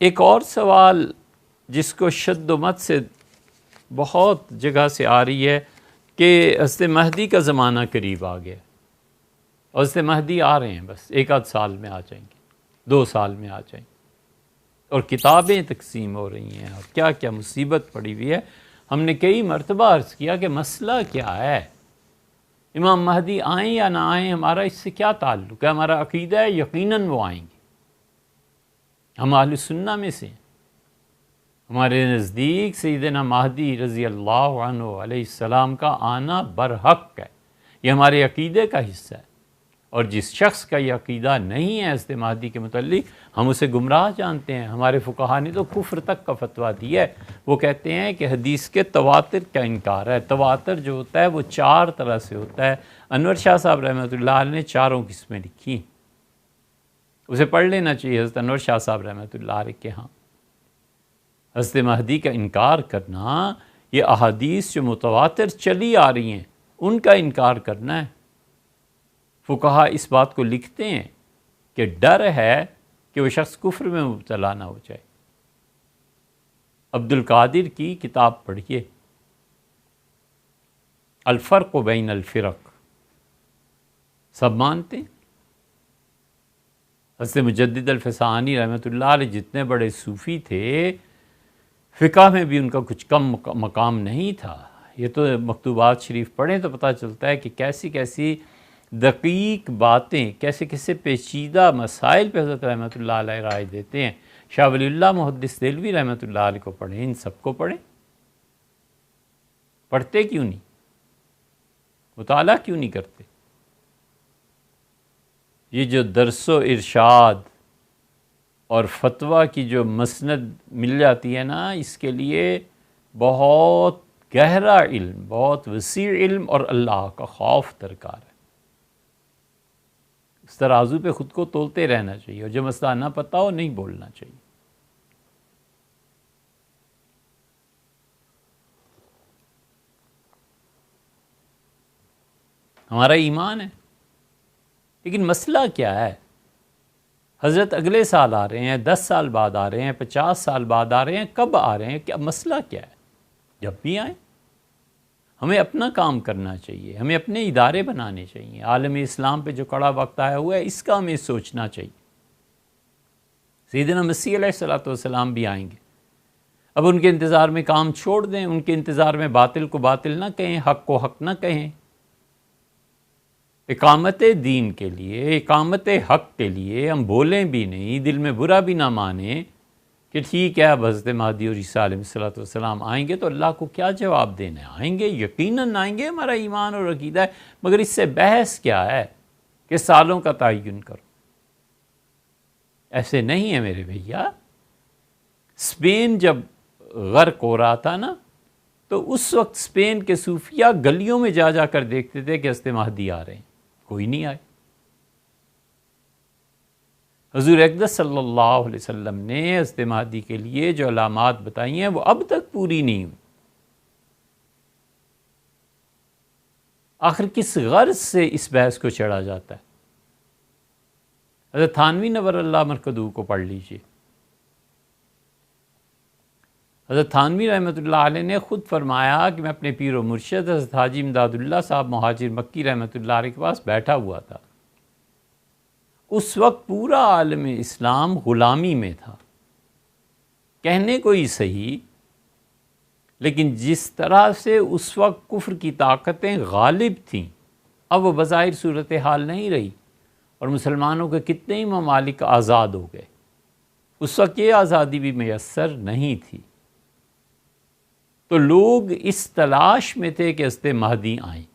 ایک اور سوال جس کو شد و مت سے بہت جگہ سے آ رہی ہے کہ حضرت مہدی کا زمانہ قریب آ گیا، اور حضرت مہدی آ رہے ہیں، بس ایک آدھ سال میں آ جائیں گے، 2 سال میں آ جائیں گے، اور کتابیں تقسیم ہو رہی ہیں، اور کیا کیا مصیبت پڑی ہوئی ہے۔ ہم نے کئی مرتبہ عرض کیا کہ مسئلہ کیا ہے، امام مہدی آئیں یا نہ آئیں، ہمارا اس سے کیا تعلق ہے؟ ہمارا عقیدہ ہے یقیناً وہ آئیں گے، ہم اہل سنہ میں سے ہیں، ہمارے نزدیک سیدنا مہدی رضی اللہ عنہ علیہ السلام کا آنا برحق ہے، یہ ہمارے عقیدے کا حصہ ہے، اور جس شخص کا یہ عقیدہ نہیں ہے حضرت مہدی کے متعلق، ہم اسے گمراہ جانتے ہیں۔ ہمارے فقہا نے تو کفر تک کا فتویٰ دیا ہے، وہ کہتے ہیں کہ حدیث کے تواتر کا انکار ہے۔ تواتر جو ہوتا ہے وہ 4 طرح سے ہوتا ہے، انور شاہ صاحب رحمۃ اللہ علیہ نے 4 قسمیں لکھی، اسے پڑھ لینا چاہیے حضرت انور شاہ صاحب رحمۃ اللہ علیہ کے ہاں۔ حضرت مہدی کا انکار کرنا، یہ احادیث جو متواتر چلی آ رہی ہیں ان کا انکار کرنا ہے۔ فقہا اس بات کو لکھتے ہیں کہ ڈر ہے کہ وہ شخص کفر میں مبتلا نہ ہو جائے۔ عبد القادر کی کتاب پڑھیے، الفرق بین الفرق، سب مانتے ہیں۔ حضرت مجدد الفسانی رحمۃ اللہ علیہ جتنے بڑے صوفی تھے، فقہ میں بھی ان کا کچھ کم مقام نہیں تھا۔ یہ تو مکتوبات شریف پڑھیں تو پتہ چلتا ہے کہ کیسی کیسی دقیق باتیں، کیسے کیسے پیچیدہ مسائل پہ حضرت رحمۃ اللہ علیہ رائے دیتے ہیں۔ شاہ ولی اللہ محدث دہلوی رحمۃ اللہ علیہ کو پڑھیں، ان سب کو پڑھیں، پڑھتے کیوں نہیں؟ مطالعہ کیوں نہیں کرتے؟ یہ جو درس و ارشاد اور فتویٰ کی جو مسند مل جاتی ہے نا، اس کے لیے بہت گہرا علم، بہت وسیع علم اور اللہ کا خوف درکار ہے۔ اس ترازو پہ خود کو تولتے رہنا چاہیے، اور جو مسئلہ نہ پتہ ہو نہیں بولنا چاہیے۔ ہمارا ایمان ہے، لیکن مسئلہ کیا ہے؟ حضرت اگلے سال آ رہے ہیں، 10 سال بعد آ رہے ہیں، 50 سال بعد آ رہے ہیں، کب آ رہے ہیں؟ کیا مسئلہ کیا ہے؟ جب بھی آئیں، ہمیں اپنا کام کرنا چاہیے، ہمیں اپنے ادارے بنانے چاہیے۔ عالم اسلام پہ جو کڑا وقت آیا ہوا ہے، اس کا ہمیں سوچنا چاہیے۔ سیدنا مسیح علیہ السلام بھی آئیں گے، اب ان کے انتظار میں کام چھوڑ دیں، ان کے انتظار میں باطل کو باطل نہ کہیں، حق کو حق نہ کہیں۔ اقامت دین کے لیے، اقامت حق کے لیے ہم بولیں بھی نہیں، دل میں برا بھی نہ مانیں کہ ٹھیک ہے اب حضرت مہدی اور عیسیٰ علیہ السلام آئیں گے تو اللہ کو کیا جواب دینا ہے؟ آئیں گے، یقیناً آئیں گے، ہمارا ایمان اور عقیدہ ہے، مگر اس سے بحث کیا ہے کہ سالوں کا تعین کرو؟ ایسے نہیں ہے میرے بھیا۔ اسپین جب غرق ہو رہا تھا نا، تو اس وقت اسپین کے صوفیہ گلیوں میں جا جا کر دیکھتے تھے کہ حضرت مہدی آ رہے ہیں، کوئی نہیں آئے۔ حضور اقدس صلی اللہ علیہ وسلم نے حضرت مہدی کے لیے جو علامات بتائی ہیں وہ اب تک پوری نہیں ہوئی۔ آخر کس غرض سے اس بحث کو چڑھا جاتا ہے؟ حضرت تھانوی نور اللہ مرکزو کو پڑھ لیجئے۔ حضرت تھانوی رحمۃ اللہ علیہ نے خود فرمایا کہ میں اپنے پیر و مرشد حضرت حاجی امداد اللہ صاحب مہاجر مکی رحمۃ اللہ علیہ کے پاس بیٹھا ہوا تھا۔ اس وقت پورا عالم اسلام غلامی میں تھا، کہنے کو ہی صحیح، لیکن جس طرح سے اس وقت کفر کی طاقتیں غالب تھیں، اب وہ بظاہر صورتحال نہیں رہی، اور مسلمانوں کے کتنے ہی ممالک آزاد ہو گئے۔ اس وقت یہ آزادی بھی میسر نہیں تھی، تو لوگ اس تلاش میں تھے کہ حضرت مہدی آئیں،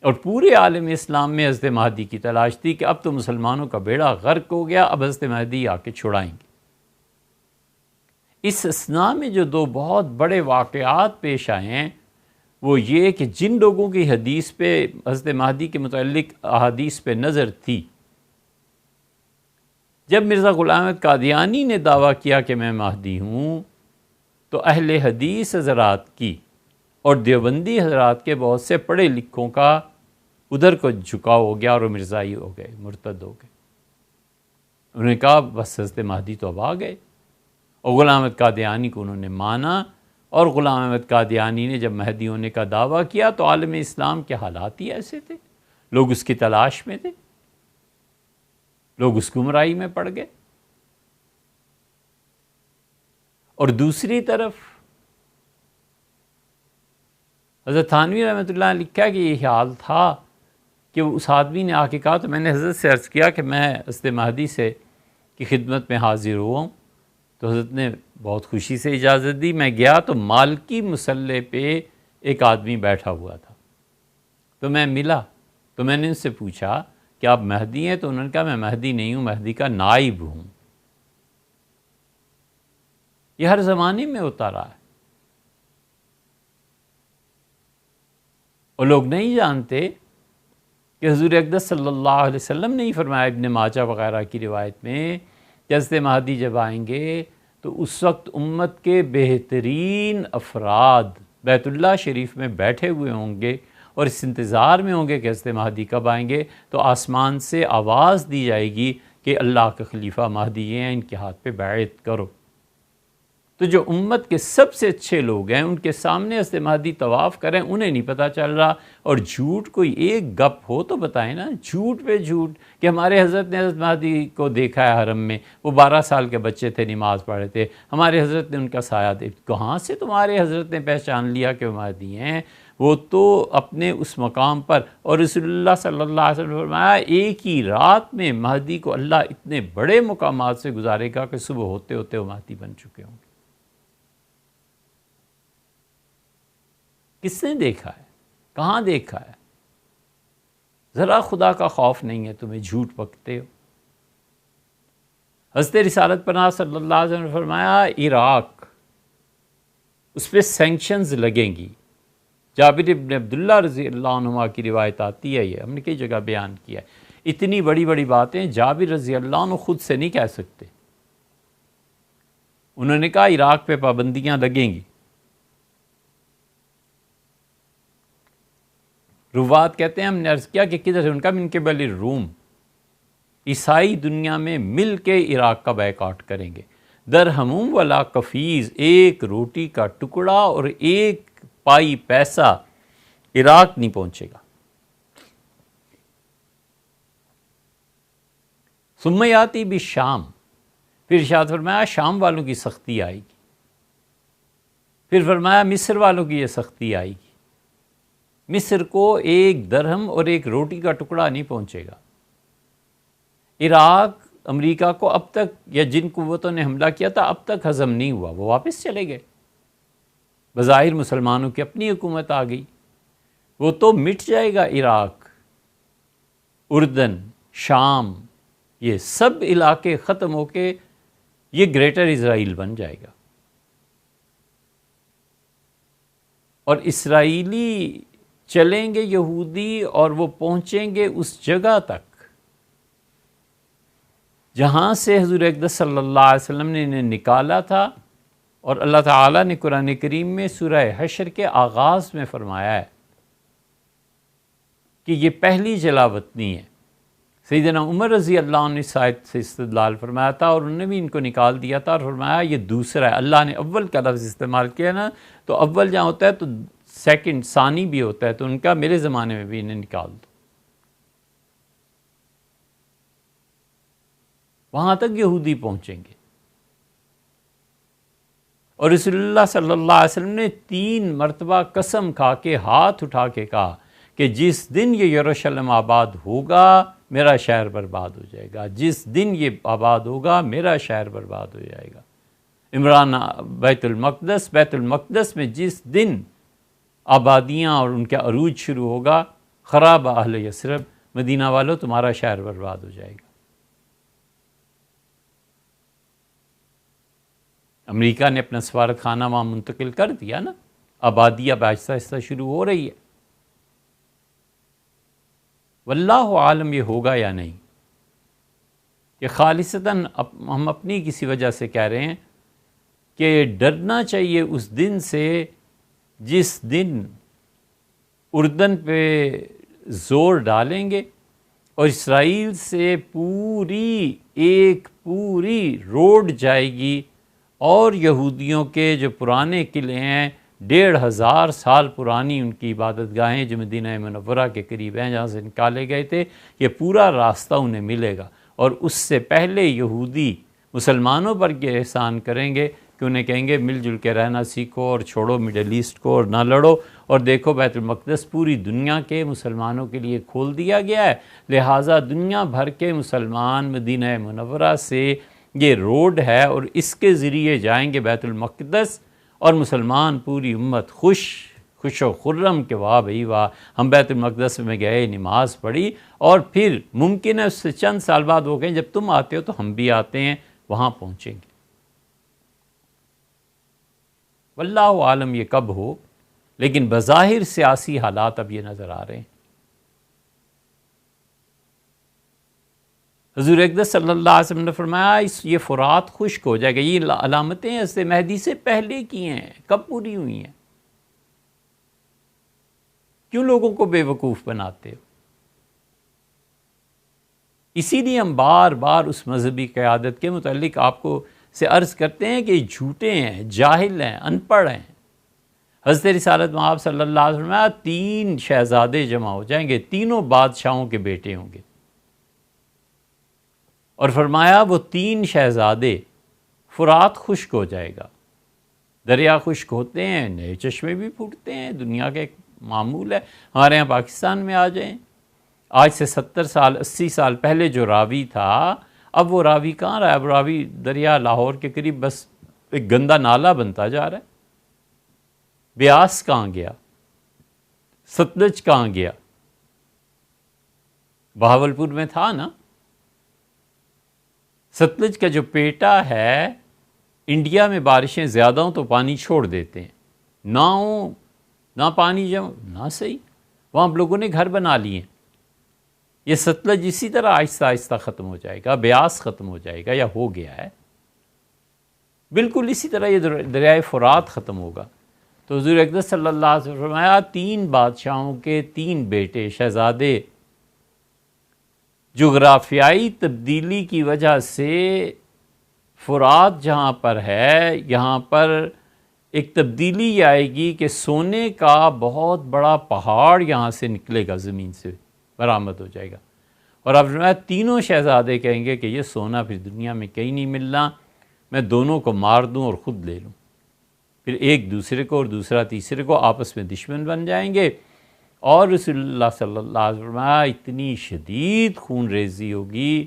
اور پورے عالم اسلام میں حضرت مہدی کی تلاش تھی کہ اب تو مسلمانوں کا بیڑا غرق ہو گیا، اب حضرت مہدی آ کے چھڑائیں گے۔ اس اثناء میں جو 2 بہت بڑے واقعات پیش آئے ہیں، وہ یہ کہ جن لوگوں کی حدیث پہ حضرت مہدی کے متعلق احادیث پہ نظر تھی، جب مرزا غلام احمد قادیانی نے دعویٰ کیا کہ میں مہدی ہوں، تو اہل حدیث حضرات کی اور دیوبندی حضرات کے بہت سے پڑھے لکھوں کا ادھر کو جھکاؤ ہو گیا، اور وہ مرزائی ہو گئے، مرتد ہو گئے۔ انہوں نے کہا بس حضرت مہدی تو اب آ گئے، اور غلام احمد قادیانی کو انہوں نے مانا، اور غلام احمد قادیانی نے جب مہدی ہونے کا دعویٰ کیا تو عالم اسلام کے حالات ہی ایسے تھے، لوگ اس کی تلاش میں تھے، لوگ اس گمراہی میں پڑ گئے۔ اور دوسری طرف حضرت تھانوی رحمۃ اللہ نے لکھا کہ یہ حال تھا کہ اس آدمی نے آ کے کہا، تو میں نے حضرت سے عرض کیا کہ میں حضرت مہدی سے کی خدمت میں حاضر ہوا ہوں، تو حضرت نے بہت خوشی سے اجازت دی۔ میں گیا تو مالکی مسلح پہ ایک آدمی بیٹھا ہوا تھا، تو میں ملا، تو میں نے ان سے پوچھا کہ آپ مہدی ہیں؟ تو انہوں نے کہا میں مہدی نہیں ہوں، مہدی کا نائب ہوں۔ یہ ہر زمانے میں ہوتا رہا ہے، اور لوگ نہیں جانتے کہ حضور اقدس صلی اللہ علیہ وسلم نے ہی فرمایا ابن ماجہ وغیرہ کی روایت میں کہ حضرت مہدی جب آئیں گے تو اس وقت امت کے بہترین افراد بیت اللہ شریف میں بیٹھے ہوئے ہوں گے اور اس انتظار میں ہوں گے کہ حضرت مہدی کب آئیں گے، تو آسمان سے آواز دی جائے گی کہ اللہ کے خلیفہ مہدی ہیں، ان کے ہاتھ پہ بیعت کرو۔ تو جو امت کے سب سے اچھے لوگ ہیں ان کے سامنے حضرت مہدی طواف کریں، انہیں نہیں پتہ چل رہا، اور جھوٹ کوئی ایک گپ ہو تو بتائیں نا، جھوٹ پہ جھوٹ کہ ہمارے حضرت نے حضرت مہدی کو دیکھا ہے حرم میں، وہ 12 سال کے بچے تھے، نماز پڑھ رہے تھے، ہمارے حضرت نے ان کا سایہ دیکھا۔ کہاں سے تمہارے حضرت نے پہچان لیا کہ وہ مہدی ہیں؟ وہ تو اپنے اس مقام پر، اور رسول اللہ صلی اللہ علیہ وسلم نے فرمایا ایک ہی رات میں مہدی کو اللہ اتنے بڑے مقامات سے گزارے گا کہ صبح ہوتے ہوتے وہ مہدی بن چکے ہوں گے۔ کس نے دیکھا ہے؟ کہاں دیکھا ہے؟ ذرا خدا کا خوف نہیں ہے، تمہیں جھوٹ بکتے ہو۔ حضرت رسالت پناہ صلی اللہ علیہ وسلم نے فرمایا عراق، اس پہ سینکشنز لگیں گی۔ جابر ابن عبداللہ رضی اللہ عنہ کی روایت آتی ہے، یہ ہم نے کئی جگہ بیان کیا ہے۔ اتنی بڑی بڑی باتیں جابر رضی اللہ عنہ خود سے نہیں کہہ سکتے، انہوں نے کہا عراق پہ پابندیاں لگیں گی۔ روات کہتے ہیں ہم نے عرض کیا کہ کدھر سے، ان کا من قبل الروم، عیسائی دنیا میں مل کے عراق کا بائیکاٹ کریں گے۔ درہم ولا کفیز، ایک روٹی کا ٹکڑا اور ایک پائی پیسہ عراق نہیں پہنچے گا۔ ثم یاتی بالشام، پھر ارشاد فرمایا شام والوں کی سختی آئے گی، پھر فرمایا مصر والوں کی یہ سختی آئے گی، مصر کو ایک درہم اور ایک روٹی کا ٹکڑا نہیں پہنچے گا۔ عراق امریکہ کو اب تک، یا جن قوتوں نے حملہ کیا تھا اب تک ہضم نہیں ہوا، وہ واپس چلے گئے۔ بظاہر مسلمانوں کی اپنی حکومت آ گئی، وہ تو مٹ جائے گا۔ عراق، اردن، شام، یہ سب علاقے ختم ہو کے یہ گریٹر اسرائیل بن جائے گا، اور اسرائیلی چلیں گے یہودی اور وہ پہنچیں گے اس جگہ تک جہاں سے حضور اقدس صلی اللہ علیہ وسلم نے انہیں نکالا تھا، اور اللہ تعالیٰ نے قرآن کریم میں سورہ حشر کے آغاز میں فرمایا ہے کہ یہ پہلی جلا وطنی ہے۔ سیدنا عمر رضی اللہ عنہ اس آیت سے استدلال فرمایا تھا، اور انہوں نے بھی ان کو نکال دیا تھا، اور فرمایا یہ دوسرا ہے۔ اللہ نے اول کا لفظ استعمال کیا نا، تو اول جہاں ہوتا ہے تو سیکنڈ، ثانی بھی ہوتا ہے، تو ان کا میرے زمانے میں بھی انہیں نکال دو۔ وہاں تک یہودی پہنچیں گے، اور رسول اللہ صلی اللہ علیہ وسلم نے 3 مرتبہ قسم کھا کے ہاتھ اٹھا کے کہا کہ جس دن یہ یروشلم آباد ہوگا میرا شہر برباد ہو جائے گا، جس دن یہ آباد ہوگا میرا شہر برباد ہو جائے گا۔ عمران بیت المقدس میں جس دن آبادیاں اور ان کا عروج شروع ہوگا، خراب اہل یثرب، مدینہ والوں تمہارا شہر برباد ہو جائے گا۔ امریکہ نے اپنا سفارت خانہ وہاں منتقل کر دیا نا، آبادی اب آہستہ آہستہ شروع ہو رہی ہے۔ واللہ عالم یہ ہوگا یا نہیں، کہ خالصتاً ہم اپنی کسی وجہ سے کہہ رہے ہیں کہ ڈرنا چاہیے اس دن سے جس دن اردن پہ زور ڈالیں گے اور اسرائیل سے ایک پوری روڈ جائے گی، اور یہودیوں کے جو پرانے قلعے ہیں 1500 سال پرانی ان کی عبادت گاہیں جو مدینہ منورہ کے قریب ہیں جہاں سے نکالے گئے تھے، یہ پورا راستہ انہیں ملے گا۔ اور اس سے پہلے یہودی مسلمانوں پر یہ احسان کریں گے کہ انہیں کہیں گے مل جل کے رہنا سیکھو اور چھوڑو مڈل ایسٹ کو اور نہ لڑو، اور دیکھو بیت المقدس پوری دنیا کے مسلمانوں کے لیے کھول دیا گیا ہے، لہٰذا دنیا بھر کے مسلمان مدینہ منورہ سے یہ روڈ ہے اور اس کے ذریعے جائیں گے بیت المقدس، اور مسلمان پوری امت خوش و خرم کہ واہ بھئی واہ، ہم بیت المقدس میں گئے، نماز پڑھی، اور پھر ممکن ہے اس سے چند سال بعد وہ کہیں جب تم آتے ہو تو ہم بھی آتے ہیں، وہاں پہنچیں گے۔ واللہ عالم یہ کب ہو، لیکن بظاہر سیاسی حالات اب یہ نظر آ رہے ہیں۔ حضور اقدس صلی اللہ علیہ وسلم نے فرمایا یہ فرات خشک ہو جائے گا، یہ علامتیں حضرت مہدی سے پہلے کی ہیں، کب پوری ہوئی ہیں؟ کیوں لوگوں کو بے وقوف بناتے ہو؟ اسی لیے ہم بار بار اس مذہبی قیادت کے متعلق آپ کو سے عرض کرتے ہیں کہ یہ جھوٹے ہیں، جاہل ہیں، ان پڑھ ہیں۔ حضرت رسالت مآب صلی اللہ علیہ وسلم 3 شہزادے جمع ہو جائیں گے، تینوں بادشاہوں کے بیٹے ہوں گے، اور فرمایا وہ 3 شہزادے فرات خشک ہو جائے گا، دریا خشک ہوتے ہیں، نئے چشمے بھی پھوٹتے ہیں، دنیا کا ایک معمول ہے۔ ہمارے یہاں پاکستان میں آ جائیں، آج سے 70 سال 80 سال پہلے جو راوی تھا، اب وہ راوی کہاں رہا ہے؟ اب راوی دریا لاہور کے قریب بس ایک گندا نالا بنتا جا رہا ہے۔ بیاس کہاں گیا؟ ستلج کہاں گیا؟ بہاولپور میں تھا نا۔ ستلج کا جو پیٹا ہے، انڈیا میں بارشیں زیادہ ہوں تو پانی چھوڑ دیتے ہیں، نہ ہوں نہ پانی جمع نہ صحیح، وہاں ہم لوگوں نے گھر بنا لیے ہیں۔ یہ ستلج اسی طرح آہستہ آہستہ ختم ہو جائے گا، بیاس ختم ہو جائے گا یا ہو گیا ہے، بالکل اسی طرح یہ دریائے فرات ختم ہوگا۔ تو حضور اقدس صلی اللہ علیہ وسلم فرمایا 3 بادشاہوں کے 3 بیٹے شہزادے جغرافیائی تبدیلی کی وجہ سے فرات جہاں پر ہے یہاں پر ایک تبدیلی یہ آئے گی کہ سونے کا بہت بڑا پہاڑ یہاں سے نکلے گا، زمین سے برآمد ہو جائے گا، اور اب تینوں شہزادے کہیں گے کہ یہ سونا پھر دنیا میں کہیں نہیں ملنا، میں دونوں کو مار دوں اور خود لے لوں، پھر ایک دوسرے کو اور دوسرا تیسرے کو آپس میں دشمن بن جائیں گے، اور رسول اللہ صلی اللہ علیہ وسلم اتنی شدید خون ریزی ہوگی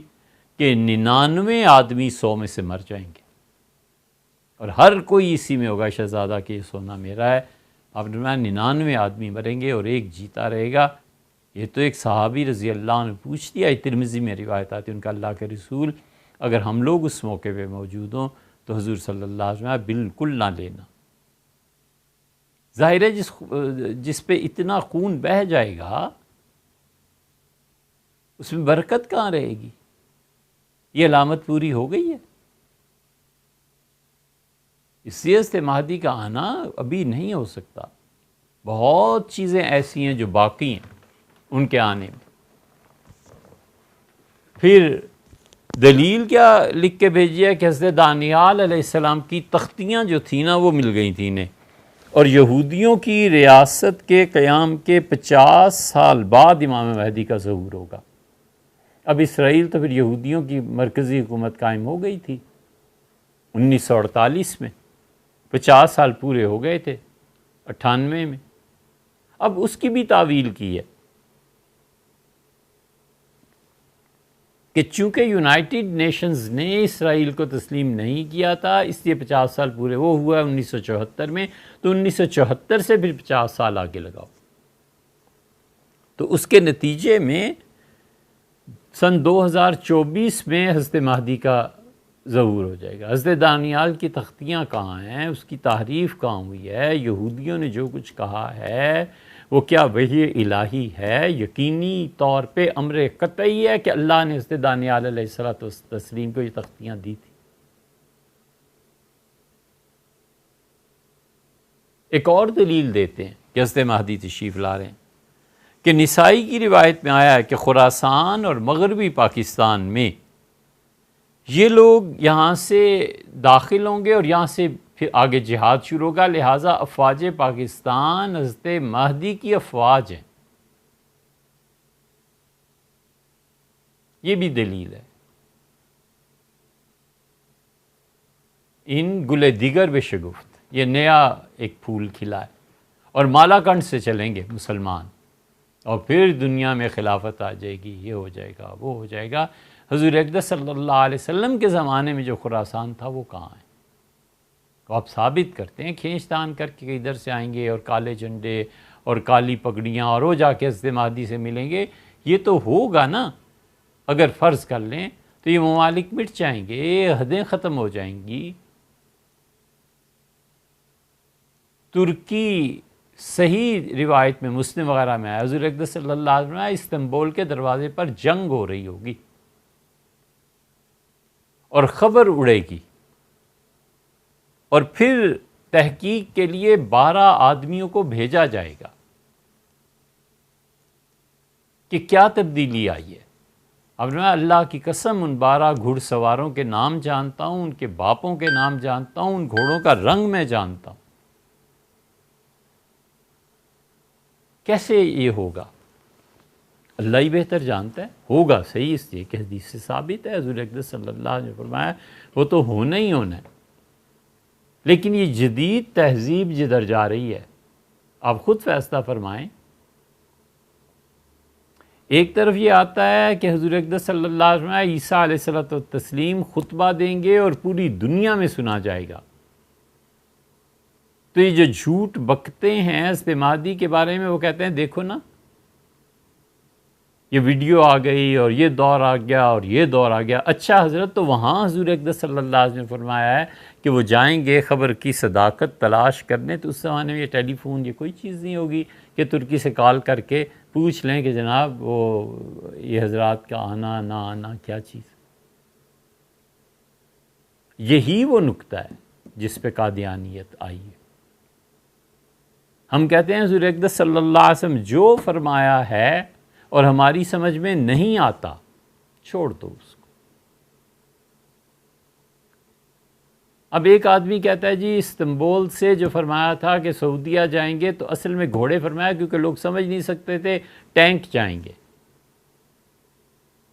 کہ 99 آدمی 100 میں سے مر جائیں گے، اور ہر کوئی اسی میں ہوگا شہزادہ کہ یہ سونا میرا ہے۔ اب 99 آدمی مریں گے اور ایک جیتا رہے گا۔ یہ تو ایک صحابی رضی اللہ عنہ نے پوچھ دیا، ترمذی میں روایت آتی ہے، ان کا اللہ کے رسول اگر ہم لوگ اس موقع پہ موجود ہوں تو حضور صلی اللہ علیہ وسلم بالکل نہ لینا۔ ظاہر ہے جس پہ اتنا خون بہہ جائے گا اس میں برکت کہاں رہے گی؟ یہ علامت پوری ہو گئی ہے۔ اس لیے مہدی کا آنا ابھی نہیں ہو سکتا، بہت چیزیں ایسی ہیں جو باقی ہیں ان کے آنے میں۔ پھر دلیل کیا لکھ کے بھیجی ہے کہ حضرت دانیال علیہ السلام کی تختیاں جو تھیں نا وہ مل گئی تھیں انہیں، اور یہودیوں کی ریاست کے قیام کے 50 سال بعد امام مہدی کا ظہور ہوگا۔ اب اسرائیل تو پھر یہودیوں کی مرکزی حکومت قائم ہو گئی تھی 1948 میں، 50 سال پورے ہو گئے تھے 98 میں، اب اس کی بھی تعویل کی ہے کہ چونکہ یونائٹڈ نیشنز نے اسرائیل کو تسلیم نہیں کیا تھا اس لیے 50 سال پورے، وہ ہوا 1974 میں، تو 1974 سے پھر 50 سال آگے لگاؤ، تو اس کے نتیجے میں سن 2024 میں حضرت مہدی کا ظہور ہو جائے گا۔ حضرت دانیال کی تختیاں کہاں ہیں، اس کی تحریف کہاں ہوئی ہے، یہودیوں نے جو کچھ کہا ہے وہ کیا وحی الہی ہے؟ یقینی طور پہ امر قطعی ہے کہ اللہ نے حضرت دانیال علیہ السلام کو یہ تختیاں دی تھی۔ ایک اور دلیل دیتے ہیں کہ حضرت مہدی تشریف لا رہے ہیں کہ نسائی کی روایت میں آیا ہے کہ خراسان اور مغربی پاکستان میں یہ لوگ یہاں سے داخل ہوں گے اور یہاں سے پھر آگے جہاد شروع ہوگا، لہٰذا افواج پاکستان حضرت مہدی کی افواج ہیں۔ یہ بھی دلیل ہے۔ ان گل دیگر بے شگفت، یہ نیا ایک پھول کھلا ہے، اور مالا کنڈ سے چلیں گے مسلمان، اور پھر دنیا میں خلافت آ جائے گی، یہ ہو جائے گا، وہ ہو جائے گا۔ حضور اقدس صلی اللہ علیہ وسلم کے زمانے میں جو خراسان تھا وہ کہاں ہے؟ تو آپ ثابت کرتے ہیں کھینچ تان کر کے ادھر سے آئیں گے اور کالے جھنڈے اور کالی پگڑیاں، اور وہ جا کے حضرت مہدی سے ملیں گے۔ یہ تو ہوگا نا، اگر فرض کر لیں تو یہ ممالک مٹ جائیں گے، حدیں ختم ہو جائیں گی۔ ترکی صحیح روایت میں مسلم وغیرہ میں آیا، حضور اقدس صلی اللہ علیہ وسلم استنبول کے دروازے پر جنگ ہو رہی ہوگی اور خبر اڑے گی، اور پھر تحقیق کے لیے 12 آدمیوں کو بھیجا جائے گا کہ کیا تبدیلی آئی ہے۔ اب میں اللہ کی قسم ان 12 گھڑ سواروں کے نام جانتا ہوں، ان کے باپوں کے نام جانتا ہوں، ان گھوڑوں کا رنگ میں جانتا ہوں۔ کیسے یہ ہوگا؟ اللہ ہی بہتر جانتا ہے۔ ہوگا صحیح، اس لیے کہ حدیث سے ثابت ہے، حضور اقدس صلی اللہ علیہ وسلم نے فرمایا وہ تو ہونا ہی ہونا ہے۔ لیکن یہ جدید تہذیب جدھر جا رہی ہے، آپ خود فیصلہ فرمائیں۔ ایک طرف یہ آتا ہے کہ حضور اقدس صلی اللہ علیہ وسلم عیسیٰ علیہ الصلوۃ والتسلیم خطبہ دیں گے اور پوری دنیا میں سنا جائے گا۔ تو یہ جو جھوٹ بکتے ہیں حضرت مہدی کے بارے میں، وہ کہتے ہیں دیکھو نا، یہ ویڈیو آ گئی اور یہ دور آ گیا اور یہ دور آ گیا۔ اچھا حضرت، تو وہاں حضور اقدس صلی اللہ علیہ وسلم نے فرمایا ہے کہ وہ جائیں گے خبر کی صداقت تلاش کرنے، تو اس زمانے میں یہ ٹیلی فون، یہ کوئی چیز نہیں ہوگی کہ ترکی سے کال کر کے پوچھ لیں کہ جناب وہ یہ حضرات کا آنا نہ آنا کیا چیز۔ یہی وہ نکتہ ہے جس پہ قادیانیت آئی ہے۔ ہم کہتے ہیں حضور اقدس صلی اللہ علیہ وسلم جو فرمایا ہے اور ہماری سمجھ میں نہیں آتا، چھوڑ دو اس کو۔ اب ایک آدمی کہتا ہے جی استنبول سے جو فرمایا تھا کہ سعودیہ جائیں گے، تو اصل میں گھوڑے فرمایا کیونکہ لوگ سمجھ نہیں سکتے تھے، ٹینک جائیں گے۔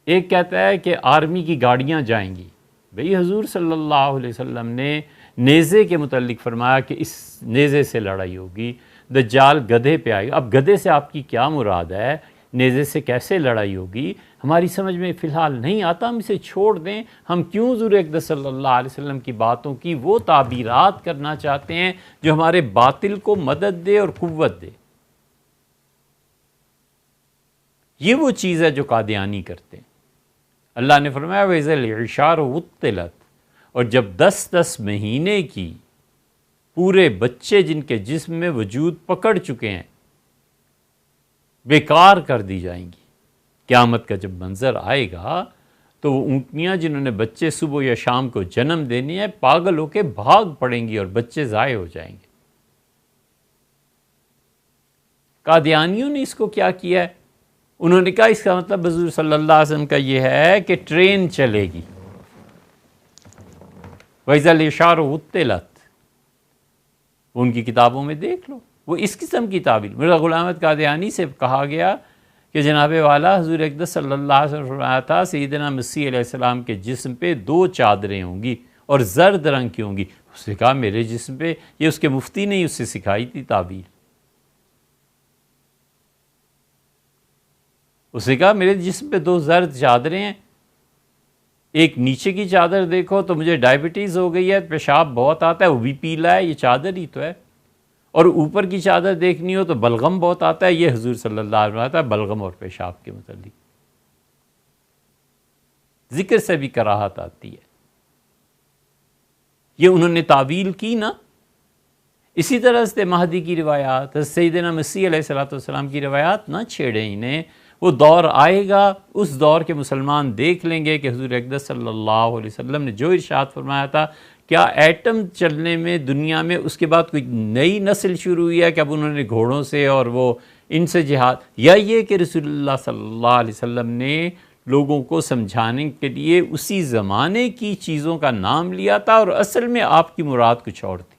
ایک کہتا ہے کہ آرمی کی گاڑیاں جائیں گی۔ بھئی حضور صلی اللہ علیہ وسلم نے نیزے کے متعلق فرمایا کہ اس نیزے سے لڑائی ہوگی، دجال گدھے پہ آئے گا۔ اب گدھے سے آپ کی کیا مراد ہے؟ نیزے سے کیسے لڑائی ہوگی؟ ہماری سمجھ میں فی الحال نہیں آتا، ہم اسے چھوڑ دیں۔ ہم کیوں حضور اقدس صلی اللہ علیہ وسلم کی باتوں کی وہ تعبیرات کرنا چاہتے ہیں جو ہمارے باطل کو مدد دے اور قوت دے؟ یہ وہ چیز ہے جو قادیانی کرتے ہیں۔ اللہ نے فرمایا وَإِذَا الْعِشَارُ عُطِّلَتْ، اور جب 10 مہینے کی پورے بچے جن کے جسم میں وجود پکڑ چکے ہیں بیکار کر دی جائیں گی۔ قیامت کا جب منظر آئے گا تو وہ اونٹنیاں جنہوں نے بچے صبح یا شام کو جنم دینے ہیں پاگل ہو کے بھاگ پڑیں گی اور بچے ضائع ہو جائیں گے۔ قادیانیوں نے اس کو کیا کیا ہے؟ انہوں نے کہا اس کا مطلب حضور صلی اللہ علیہ وسلم کا یہ ہے کہ ٹرین چلے گی۔ وَإِذَا الْعِشَارُ عُطِّلَتْ، ان کی کتابوں میں دیکھ لو، وہ اس قسم کی تعبیر۔ مرزا غلام احمد قادیانی سے کہا گیا کہ جناب والا حضور اقدس صلی اللہ علیہ وسلم فرمایا تھا سیدنا مسیح علیہ السلام کے جسم پہ 2 چادریں ہوں گی اور زرد رنگ کی ہوں گی۔ اس نے کہا میرے جسم پہ، یہ اس کے مفتی نے اس سے سکھائی تھی تعبیر۔ اس نے کہا میرے جسم پہ 2 زرد چادریں ہیں، ایک نیچے کی چادر دیکھو تو مجھے ڈائبٹیز ہو گئی ہے، پیشاب بہت آتا ہے، وہ بھی پیلا ہے، یہ چادر ہی تو ہے، اور اوپر کی چادر دیکھنی ہو تو بلغم بہت آتا ہے، یہ حضور صلی اللہ علیہ وسلم آتا ہے بلغم اور پیشاب کے متعلق۔ ذکر سے بھی کراہت آتی ہے، یہ انہوں نے تعویل کی نا۔ اسی طرح حضرت مہدی کی روایات، حضرت سیدنا مسیح علیہ السلام کی روایات نہ چھیڑیں انہیں۔ وہ دور آئے گا، اس دور کے مسلمان دیکھ لیں گے کہ حضور اقدس صلی اللہ علیہ وسلم نے جو ارشاد فرمایا تھا، کیا ایٹم چلنے میں دنیا میں اس کے بعد کوئی نئی نسل شروع ہوئی ہے کہ اب انہوں نے گھوڑوں سے اور وہ ان سے جہاد، یا یہ کہ رسول اللہ صلی اللہ علیہ وسلم نے لوگوں کو سمجھانے کے لیے اسی زمانے کی چیزوں کا نام لیا تھا اور اصل میں آپ کی مراد کچھ اور تھی؟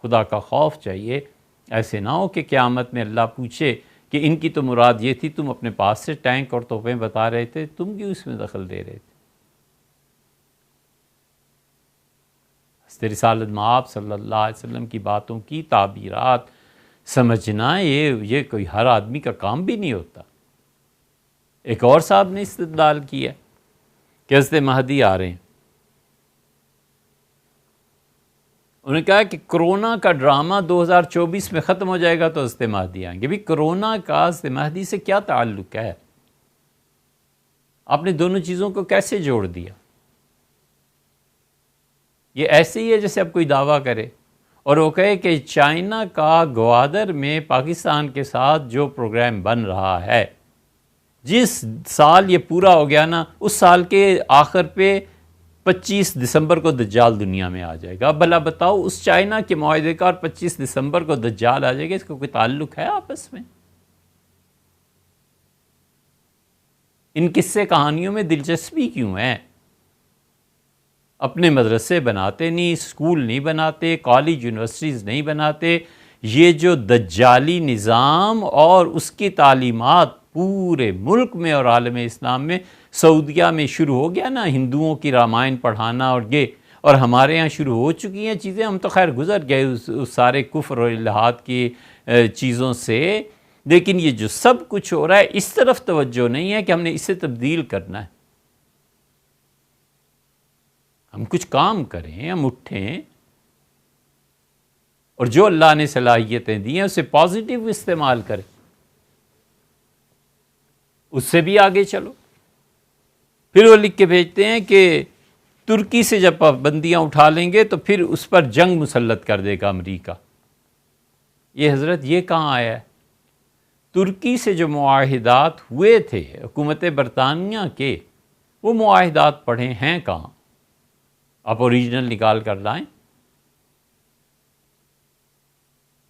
خدا کا خوف چاہیے، ایسے نہ ہو کہ قیامت میں اللہ پوچھے کہ ان کی تو مراد یہ تھی، تم اپنے پاس سے ٹینک اور تحفے بتا رہے تھے، تم کیوں اس میں دخل دے رہے تھے؟ حضرت رسالت مآب صلی اللہ علیہ وسلم کی باتوں کی تعبیرات سمجھنا یہ کوئی ہر آدمی کا کام بھی نہیں ہوتا۔ ایک اور صاحب نے استدلال کیا کہ حضرت مہدی آ رہے ہیں، انہوں نے کہا کہ کرونا کا ڈرامہ 2024 میں ختم ہو جائے گا تو حضرت مہدی آئیں گے۔ بھی کرونا کا حضرت مہدی سے کیا تعلق ہے؟ آپ نے دونوں چیزوں کو کیسے جوڑ دیا؟ یہ ایسے ہی ہے جیسے اب کوئی دعویٰ کرے اور وہ کہے کہ چائنا کا گوادر میں پاکستان کے ساتھ جو پروگرام بن رہا ہے، جس سال یہ پورا ہو گیا نا، اس سال کے آخر پہ 25 دسمبر کو دجال دنیا میں آ جائے گا۔ اب بھلا بتاؤ، اس چائنا کے معاہدے کا اور 25 دسمبر کو دجال آ جائے گا، اس کا کوئی تعلق ہے آپس میں؟ ان قصے کہانیوں میں دلچسپی کیوں ہے؟ اپنے مدرسے بناتے نہیں، اسکول نہیں بناتے، کالج یونیورسٹیز نہیں بناتے۔ یہ جو دجالی نظام اور اس کی تعلیمات پورے ملک میں اور عالم اسلام میں، سعودیہ میں شروع ہو گیا نا، ہندوؤں کی رامائن پڑھانا اور یہ، اور ہمارے ہاں شروع ہو چکی ہیں چیزیں۔ ہم تو خیر گزر گئے اس سارے کفر اور الحاد کی چیزوں سے، لیکن یہ جو سب کچھ ہو رہا ہے اس طرف توجہ نہیں ہے کہ ہم نے اسے تبدیل کرنا ہے۔ ہم کچھ کام کریں، ہم اٹھیں اور جو اللہ نے صلاحیتیں دی ہیں اسے پازیٹیو استعمال کریں، اس سے بھی آگے چلو۔ پھر وہ لکھ کے بھیجتے ہیں کہ ترکی سے جب پابندیاں اٹھا لیں گے تو پھر اس پر جنگ مسلط کر دے گا امریکہ۔ یہ حضرت یہ کہاں آیا ہے؟ ترکی سے جو معاہدات ہوئے تھے حکومت برطانیہ کے، وہ معاہدات پڑھے ہیں کہاں؟ آپ اوریجنل نکال کر لائیں۔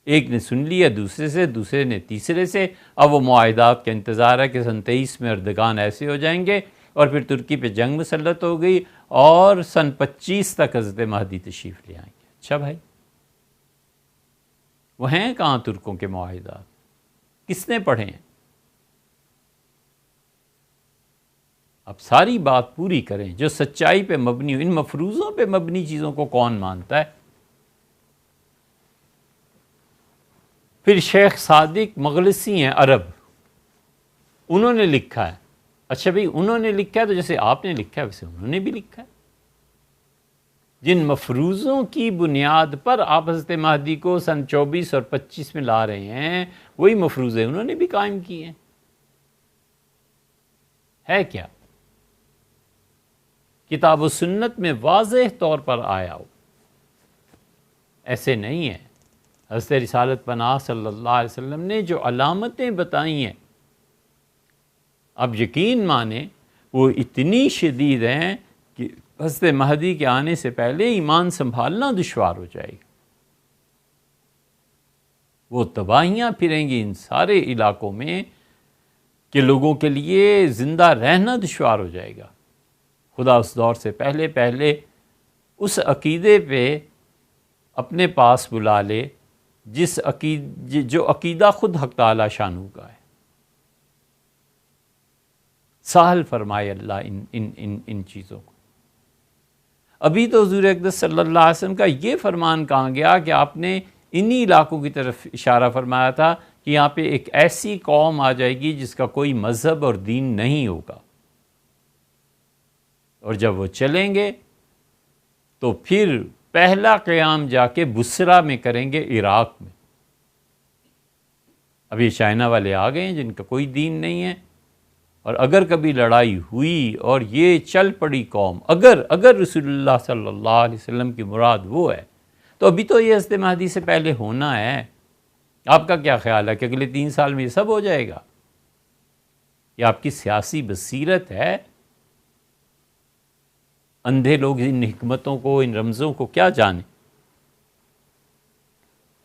ایک نے سن لیا دوسرے سے، دوسرے نے تیسرے سے، اب وہ معاہدات کا انتظار ہے کہ سن 23 میں اردگان ایسے ہو جائیں گے اور پھر ترکی پہ جنگ مسلط ہو گئی اور سن 25 تک حضرت مہدی تشریف لے آئیں گے۔ اچھا بھائی، وہ ہیں کہاں ترکوں کے معاہدات؟ کس نے پڑھے ہیں؟ اب ساری بات پوری کریں جو سچائی پہ مبنی ہو۔ ان مفروضوں پہ مبنی چیزوں کو کون مانتا ہے؟ پھر شیخ صادق مغلسی ہیں عرب، انہوں نے لکھا ہے۔ اچھا بھئی، انہوں نے لکھا ہے تو جیسے آپ نے لکھا ہے ویسے انہوں نے بھی لکھا ہے۔ جن مفروضوں کی بنیاد پر آپ حضرت مہدی کو سن 24 اور 25 میں لا رہے ہیں، وہی مفروضے انہوں نے بھی قائم کیے ہیں۔ ہے کیا؟ کتاب و سنت میں واضح طور پر آیا ہو، ایسے نہیں ہے۔ حضرت رسالت پناہ صلی اللہ علیہ وسلم نے جو علامتیں بتائی ہیں، اب یقین مانیں وہ اتنی شدید ہیں کہ حضرت مہدی کے آنے سے پہلے ایمان سنبھالنا دشوار ہو جائے گا۔ وہ تباہیاں پھریں گی ان سارے علاقوں میں کہ لوگوں کے لیے زندہ رہنا دشوار ہو جائے گا۔ خدا اس دور سے پہلے اس عقیدے پہ اپنے پاس بلا لے جو عقیدہ خود حق تعالی شانہ کا ہے۔ سہل فرمائے اللہ ان چیزوں کو۔ ابھی تو حضور اقدس صلی اللہ علیہ وسلم کا یہ فرمان کہا گیا کہ آپ نے انہی علاقوں کی طرف اشارہ فرمایا تھا کہ یہاں پہ ایک ایسی قوم آ جائے گی جس کا کوئی مذہب اور دین نہیں ہوگا، اور جب وہ چلیں گے تو پھر پہلا قیام جا کے بصرہ میں کریں گے، عراق میں۔ ابھی چائنا والے آ گئے ہیں جن کا کوئی دین نہیں ہے، اور اگر کبھی لڑائی ہوئی اور یہ چل پڑی قوم، اگر رسول اللہ صلی اللہ علیہ وسلم کی مراد وہ ہے، تو ابھی تو یہ حضرت مہدی سے پہلے ہونا ہے۔ آپ کا کیا خیال ہے کہ اگلے 3 سال میں یہ سب ہو جائے گا؟ یہ آپ کی سیاسی بصیرت ہے؟ اندھے لوگ ان حکمتوں کو، ان رمزوں کو کیا جانیں؟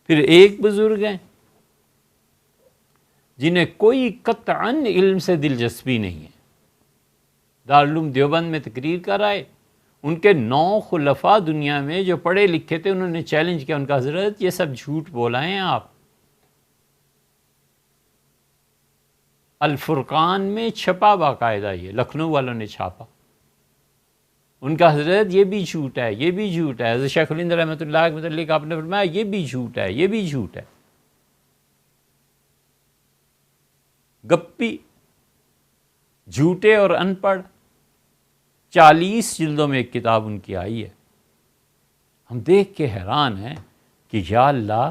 پھر ایک بزرگ ہیں جنہیں کوئی قطعاً علم سے دلچسپی نہیں ہے، دارالعلوم دیوبند میں تقریر کر آئے، ان کے 9 خلفاء دنیا میں جو پڑھے لکھے تھے انہوں نے چیلنج کیا، ان کا حضرت یہ سب جھوٹ بولا ہیں آپ۔ الفرقان میں چھپا باقاعدہ، یہ لکھنؤ والوں نے چھاپا، ان کا حضرت یہ بھی جھوٹ ہے، یہ بھی جھوٹ ہے۔ حضرت شیخ الہند رحمۃ اللہ کے متعلق آپ نے فرمایا یہ بھی جھوٹ ہے، یہ بھی جھوٹ ہے۔ گپی، جھوٹے اور ان پڑھ، 40 جلدوں میں ایک کتاب ان کی آئی ہے۔ ہم دیکھ کے حیران ہیں کہ یا اللہ،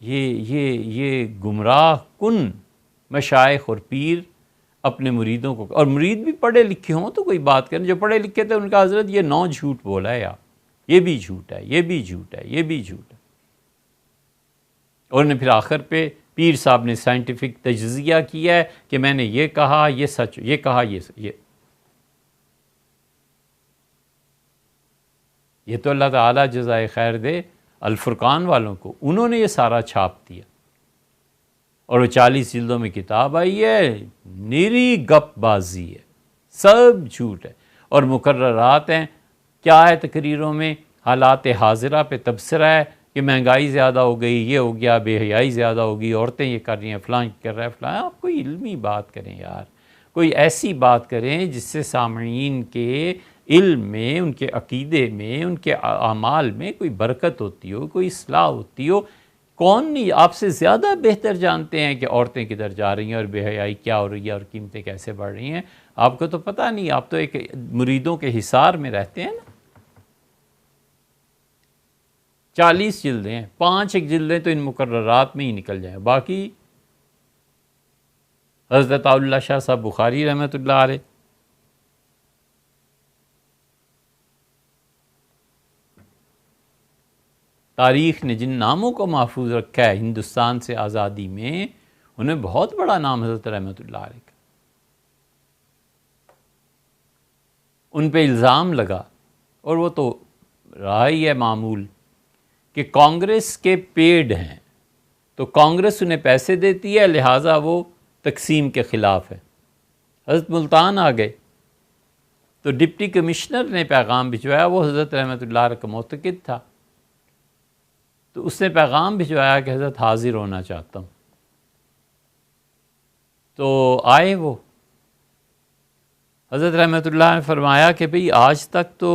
یہ گمراہ کن مشائخ اور پیر اپنے مریدوں کو، اور مرید بھی پڑھے لکھے ہوں تو کوئی بات کریں، جو پڑھے لکھے تھے ان کا حضرت یہ 9 جھوٹ بولا ہے آپ، یہ بھی جھوٹ ہے، یہ بھی جھوٹ ہے، یہ بھی جھوٹ ہے۔ اور نے پھر آخر پہ پیر صاحب نے سائنٹیفک تجزیہ کیا ہے کہ میں نے یہ کہا، یہ سچ، یہ کہا، یہ تو اللہ تعالیٰ جزائے خیر دے الفرقان والوں کو، انہوں نے یہ سارا چھاپ دیا، اور وہ 40 جلدوں میں کتاب آئی ہے، نیری گپ بازی ہے، سب جھوٹ ہے، اور مقررات ہیں، کیا ہے تقریروں میں، حالات حاضرہ پہ تبصرہ ہے کہ مہنگائی زیادہ ہو گئی، یہ ہو گیا، بے حیائی زیادہ ہو گئی، عورتیں یہ کر رہی ہیں، فلاں کر رہا ہے، فلاں۔ آپ کوئی علمی بات کریں یار، کوئی ایسی بات کریں جس سے سامعین کے علم میں، ان کے عقیدے میں، ان کے اعمال میں کوئی برکت ہوتی ہو، کوئی اصلاح ہوتی ہو۔ کون نہیں آپ سے زیادہ بہتر جانتے ہیں کہ عورتیں کدھر جا رہی ہیں اور بے حیائی کیا ہو رہی ہے اور قیمتیں کیسے بڑھ رہی ہیں؟ آپ کو تو پتہ نہیں، آپ تو ایک مریدوں کے حصار میں رہتے ہیں نا۔ 40 جلدیں ہیں، 5 ایک جلدیں تو ان مقررات میں ہی نکل جائیں، باقی حضرت اللہ شاہ صاحب بخاری رحمۃ اللہ علیہ، تاریخ نے جن ناموں کو محفوظ رکھا ہے ہندوستان سے آزادی میں، انہیں بہت بڑا نام حضرت رحمۃ اللہ علیہ کا۔ ان پہ الزام لگا، اور وہ تو رہا ہی ہے معمول، کہ کانگریس کے پیڈ ہیں، تو کانگریس انہیں پیسے دیتی ہے، لہٰذا وہ تقسیم کے خلاف ہے۔ حضرت ملتان آ گئے تو ڈپٹی کمشنر نے پیغام بھجوایا، وہ حضرت رحمۃ اللہ علیہ کا معتقد تھا، تو اس نے پیغام بھجوایا کہ حضرت حاضر ہونا چاہتا ہوں۔ تو آئے وہ، حضرت رحمۃ اللہ نے فرمایا کہ بھئی آج تک تو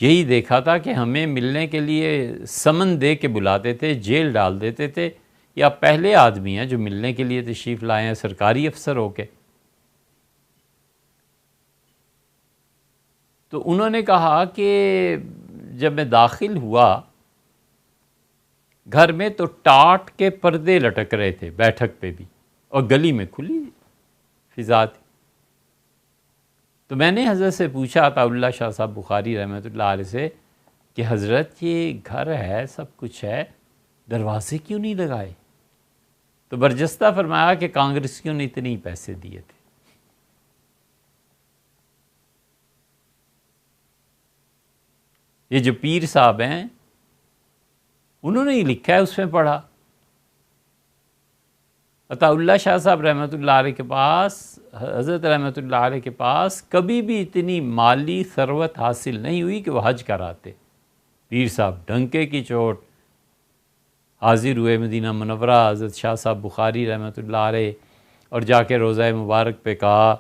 یہی دیکھا تھا کہ ہمیں ملنے کے لیے سمن دے کے بلاتے تھے، جیل ڈال دیتے تھے، یا پہلے آدمی ہیں جو ملنے کے لیے تشریف لائے ہیں سرکاری افسر ہو کے۔ تو انہوں نے کہا کہ جب میں داخل ہوا گھر میں تو ٹاٹ کے پردے لٹک رہے تھے بیٹھک پہ بھی، اور گلی میں کھلی فضا تھی۔ تو میں نے حضرت سے پوچھا، عطا اللہ شاہ صاحب بخاری رحمۃ اللہ علیہ سے، کہ حضرت یہ گھر ہے، سب کچھ ہے، دروازے کیوں نہیں لگائے؟ تو برجستہ فرمایا کہ کانگریسیوں نے اتنے پیسے دیے تھے۔ یہ جو پیر صاحب ہیں انہوں نے ہی لکھا ہے، اس میں پڑھا۔ عطا اللہ شاہ صاحب رحمۃ اللہ علیہ کے پاس، حضرت رحمۃ اللہ علیہ کے پاس کبھی بھی اتنی مالی ثروت حاصل نہیں ہوئی کہ وہ حج کراتے۔ پیر صاحب ڈنکے کی چوٹ حاضر ہوئے مدینہ منورہ، حضرت شاہ صاحب بخاری رحمۃ اللہ علیہ، اور جا کے روضہ مبارک پہ کہا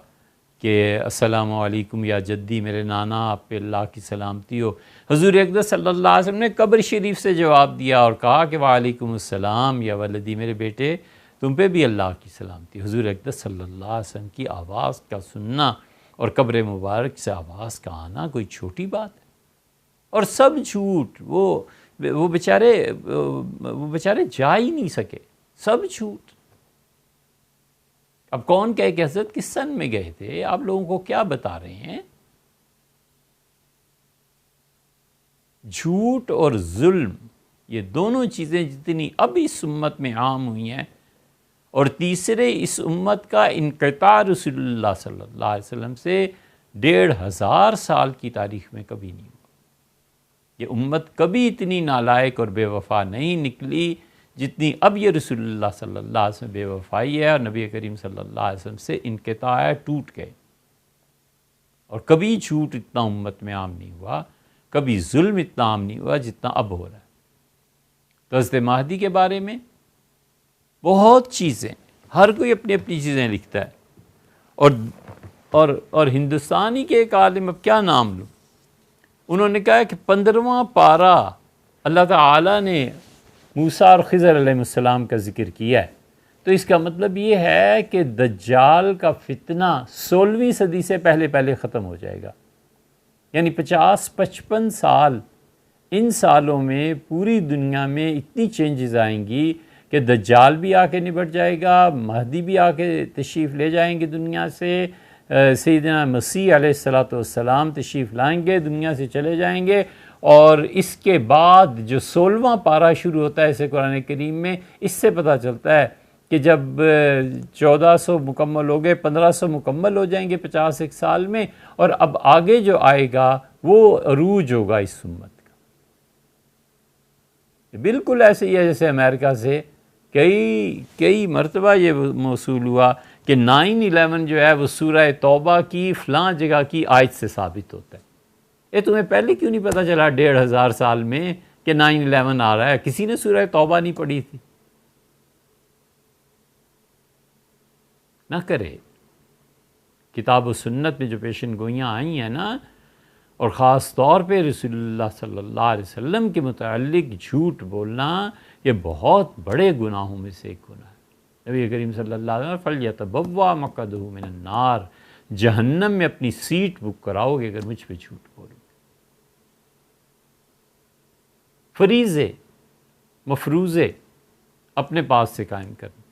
کہ السلام علیکم یا جدی، میرے نانا آپ پہ اللہ کی سلامتی ہو۔ حضور اقدس صلی اللہ علیہ وسلم نے قبر شریف سے جواب دیا اور کہا کہ وعلیکم السلام یا ولدی، میرے بیٹے تم پہ بھی اللہ کی سلامتی۔ حضور اقدس صلی اللہ علیہ وسلم کی آواز کا سننا اور قبر مبارک سے آواز کا آنا کوئی چھوٹی بات ہے؟ اور سب جھوٹ، وہ بیچارے جا ہی نہیں سکے، سب جھوٹ۔ اب کون کہے کہ حضرت کس سن میں گئے تھے، آپ لوگوں کو کیا بتا رہے ہیں؟ جھوٹ اور ظلم، یہ دونوں چیزیں جتنی اب اس امت میں عام ہوئی ہیں، اور تیسرے اس امت کا انقطاع رسول اللہ صلی اللہ علیہ وسلم سے 1500 سال کی تاریخ میں کبھی نہیں ہوا۔ یہ امت کبھی اتنی نالائق اور بے وفا نہیں نکلی جتنی اب یہ رسول اللہ صلی اللہ علیہ وسلم بے وفائی ہے، اور نبی کریم صلی اللہ علیہ وسلم سے انقطاع ہے، ٹوٹ گئے. اور کبھی جھوٹ اتنا امت میں عام نہیں ہوا، کبھی ظلم اتنا عام نہیں ہوا جتنا اب ہو رہا ہے. تو حضرت مہدی کے بارے میں بہت چیزیں، ہر کوئی اپنی اپنی چیزیں لکھتا ہے. اور ہندوستانی کے ایک عالم، اب کیا نام لوں، انہوں نے کہا کہ 15واں پارہ اللہ تعالیٰ نے موسیٰ اور خضر علیہ السلام کا ذکر کیا ہے. تو اس کا مطلب یہ ہے کہ دجال کا فتنہ 16ویں صدی سے پہلے ختم ہو جائے گا. یعنی 50-55 سال، ان سالوں میں پوری دنیا میں اتنی چینجز آئیں گی کہ دجال بھی آ کے نبٹ جائے گا، مہدی بھی آ کے تشریف لے جائیں گے دنیا سے، سیدنا مسیح علیہ السلام تشریف لائیں گے، دنیا سے چلے جائیں گے. اور اس کے بعد جو 16واں پارہ شروع ہوتا ہے اسے قرآن کریم میں، اس سے پتہ چلتا ہے کہ جب 1400 مکمل ہو گئے، 1500 مکمل ہو جائیں گے 51 سال میں، اور اب آگے جو آئے گا وہ عروج ہوگا اس امت کا. بالکل ایسے ہی ہے جیسے امریکہ سے کئی مرتبہ یہ موصول ہوا کہ 9/11 جو ہے وہ سورہ توبہ کی فلاں جگہ کی آیت سے ثابت ہوتا ہے. یہ تمہیں پہلے کیوں نہیں پتہ چلا 1500 سال میں کہ 9/11 آ رہا ہے؟ کسی نے سورہ توبہ نہیں پڑھی تھی؟ نہ کرے. کتاب و سنت میں جو پیشن گوئیاں آئی ہیں نا، اور خاص طور پہ رسول اللہ صلی اللہ علیہ وسلم کے متعلق جھوٹ بولنا، یہ بہت بڑے گناہوں میں سے ایک گناہ ہے. نبی کریم صلی اللہ علیہ وسلم فَلْيَتَبَوَّأْ مَقْعَدَهُ مِنَ النَّارِ، جہنم میں اپنی سیٹ بک کراؤ گے اگر مجھ پہ جھوٹ بولو. فریضے مفروضے اپنے پاس سے قائم کرنا.